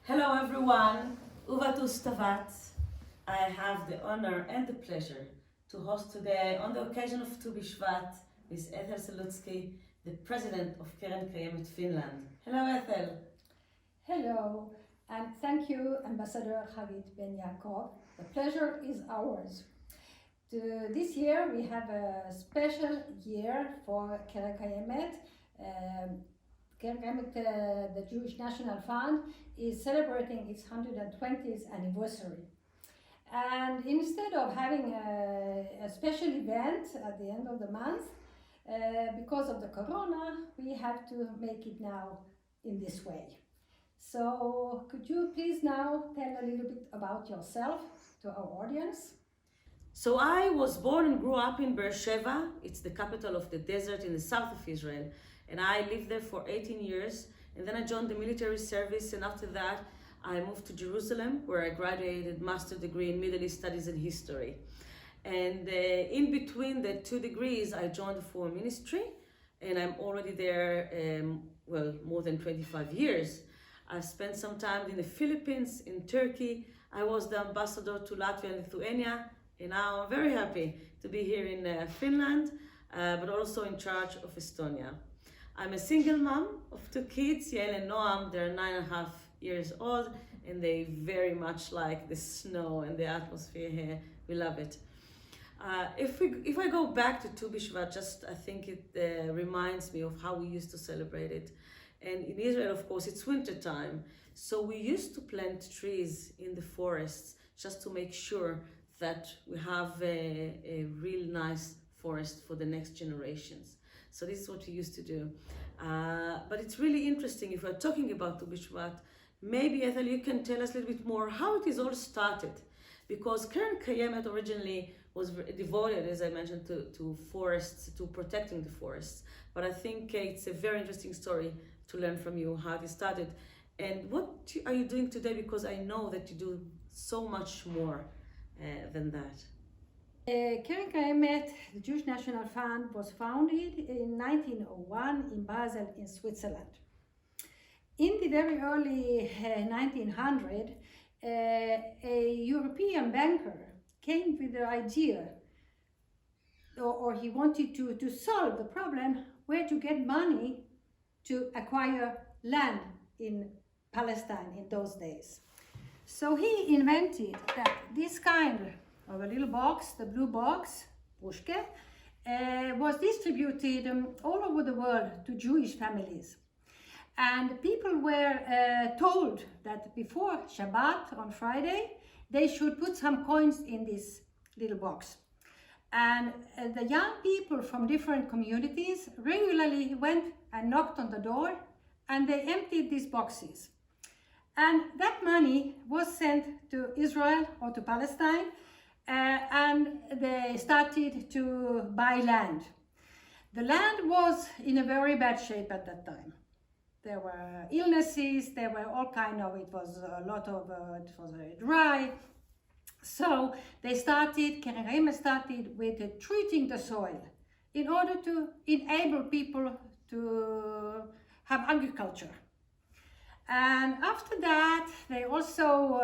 Hello everyone, Tu Bishvatin. I have the honor and the pleasure to host today on the occasion of Tu Bishvat with Ethel Salutskij, the president of Keren Kajemet Finland. Hello Ethel. Hello, and thank you, Ambassador Hagit Ben-Yaakov. The pleasure is ours. This year we have a special year for Keren Kajemet. Keren Kajemet, the Jewish National Fund, is celebrating its 120th anniversary. And instead of having a special event at the end of the month, because of the corona, we have to make it now in this way. So could you please now tell a little bit about yourself to our audience? So I was born and grew up in Beersheba. It's the capital of the desert in the south of Israel. And I lived there for 18 years. And then I joined the military service. And after that, I moved to Jerusalem, where I graduated master's degree in Middle East Studies and History. And in between the two degrees, I joined the foreign ministry. And I'm already there, more than 25 years. I've spent some time in the Philippines, in Turkey. I was the ambassador to Latvia and Lithuania. And now I'm very happy to be here in Finland, but also in charge of Estonia. I'm a single mom of two kids, Yael and Noam. They're 9.5 years old, and they very much like the snow and the atmosphere here. We love it. If I go back to Tu Bishvat, I think it reminds me of how we used to celebrate it. And in Israel, of course, it's winter time. So we used to plant trees in the forests just to make sure that we have a real nice forest for the next generations. So this is what we used to do. But it's really interesting, if we're talking about Tu Bishvat, maybe Ethel, you can tell us a little bit more how it is all started. Because Keren Kajemet originally was devoted, as I mentioned, to forests, to protecting the forests. But I think it's a very interesting story to learn from you how it started. And what are you doing today? Because I know that you do so much more than that. Keren Kajemet, the Jewish National Fund, was founded in 1901 in Basel in Switzerland. In the very early 1900s, a European banker came with the idea, or he wanted to solve the problem where to get money to acquire land in Palestine in those days. So he invented that this kind of a little box, the blue box, pushke, was distributed all over the world to Jewish families. And people were told that before Shabbat on Friday, they should put some coins in this little box. And the young people from different communities regularly went and knocked on the door, and they emptied these boxes. And that money was sent to Israel or to Palestine, and they started to buy land. The land was in a very bad shape at that time. There were illnesses, there were all kind of, it was very dry. So they started, Keren Kajemet started with treating the soil in order to enable people to have agriculture. And after that, they also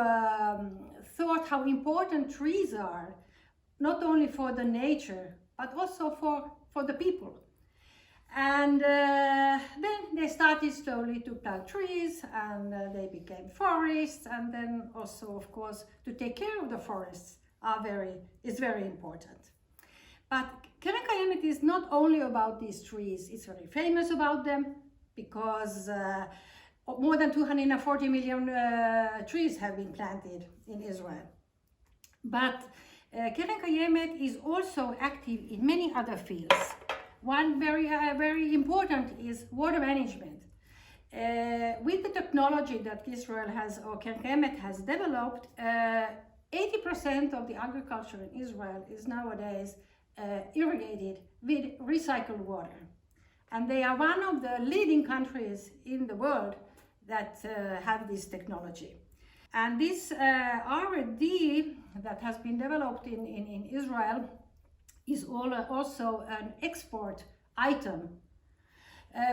thought how important trees are, not only for the nature, but also for the people. And then they started slowly to plant trees, and they became forests, and then also, of course, to take care of the forests is very important. But Keren Kajemet is not only about these trees, it's very famous about them, because more than 240 million trees have been planted in Israel. But Keren Kajemet is also active in many other fields. One very important is water management. With the technology that Israel has, or Keren Kajemet has developed, 80% of the agriculture in Israel is nowadays irrigated with recycled water. And they are one of the leading countries in the world that have this technology. And this R&D that has been developed in Israel is also an export item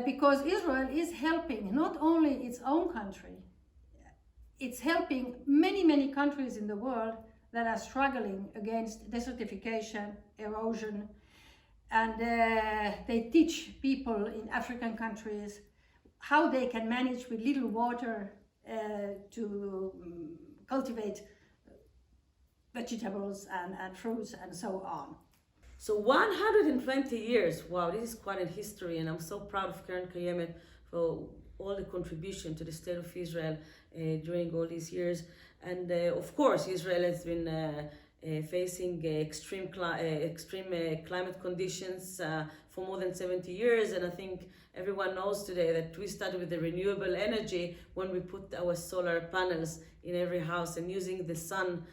because Israel is helping not only its own country, it's helping many countries in the world that are struggling against desertification, erosion, and they teach people in African countries how they can manage with little water to cultivate vegetables and fruits and so on. So 120 years, wow, this is quite a history, and I'm so proud of Keren Kajemet for all the contribution to the State of Israel during all these years. And of course, Israel has been facing extreme climate conditions for more than 70 years, and I think everyone knows today that we started with the renewable energy when we put our solar panels in every house and using the sun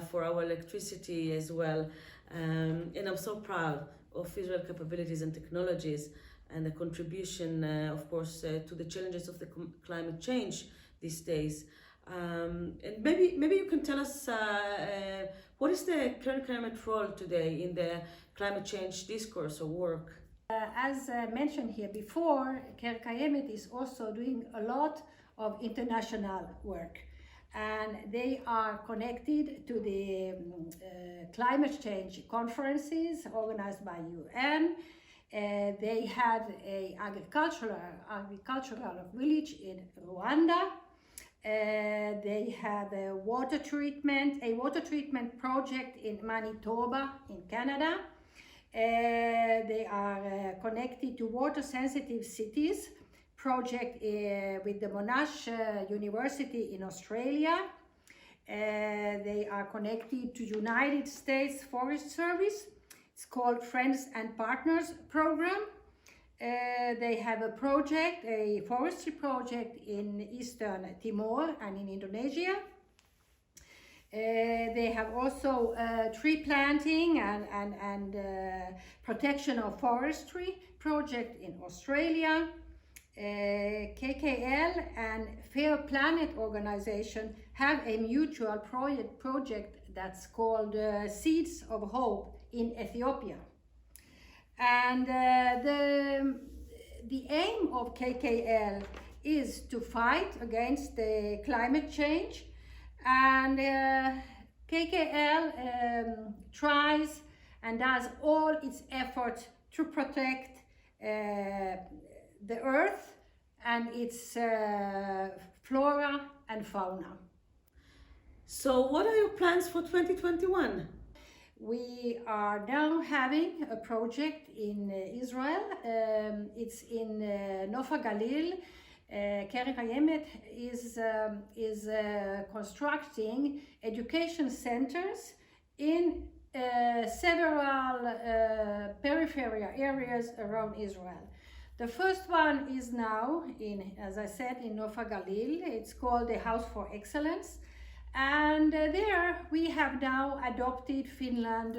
for our electricity as well. And I'm so proud of Israel's capabilities and technologies and the contribution, of course, to the challenges of the climate change these days. And maybe you can tell us what is the Keren Kajemet role today in the climate change discourse or work? As mentioned here before, Keren Kajemet is also doing a lot of international work, and they are connected to the climate change conferences organized by UN. They have a agricultural village in Rwanda. They have a water treatment project in Manitoba in Canada. They are connected to water sensitive cities project with the Monash University in Australia. They are connected to United States Forest Service. It's called Friends and Partners Program. They have a project, a forestry project in Eastern Timor and in Indonesia. They have also tree planting and protection of forestry project in Australia. KKL and Fair Planet organization have a mutual project that's called Seeds of Hope in Ethiopia. And the aim of KKL is to fight against the climate change, and KKL tries and does all its efforts to protect the earth and its flora and fauna. So what are your plans for 2021? We are now having a project in Israel. It's in Nofa Galil. Keren Kajemet is constructing education centers in several peripheral areas around Israel. The first one is now in, as I said, in Nofa Galil. It's called the House for Excellence. And there we have now adopted Finland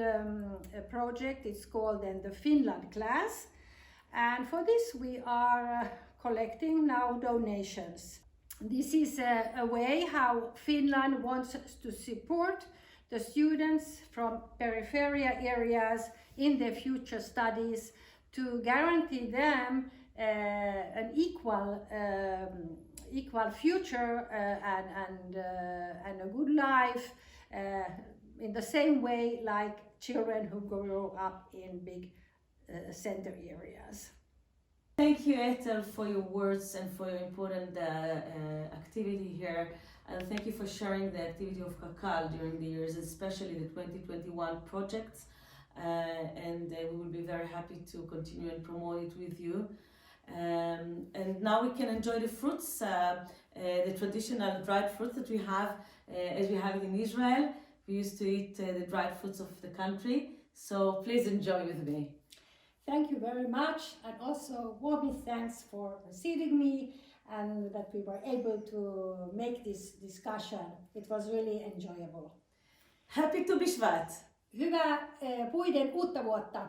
project. It's called then the Finland class. And for this we are collecting now donations. This is a way how Finland wants to support the students from peripheral areas in their future studies to guarantee them an equal future and a good life in the same way like children who grow up in big center areas. Thank you, Ethel, for your words and for your important activity here. And thank you for sharing the activity of KKL during the years, especially the 2021 projects. And we will be very happy to continue and promote it with you. And now we can enjoy the fruits, the traditional dried fruits that we have, as we have it in Israel. We used to eat the dried fruits of the country. So please enjoy with me. Thank you very much, and also warmly thanks for receiving me and that we were able to make this discussion. It was really enjoyable. Happy Tu Bishvat! Hyvää puiden uutta vuotta!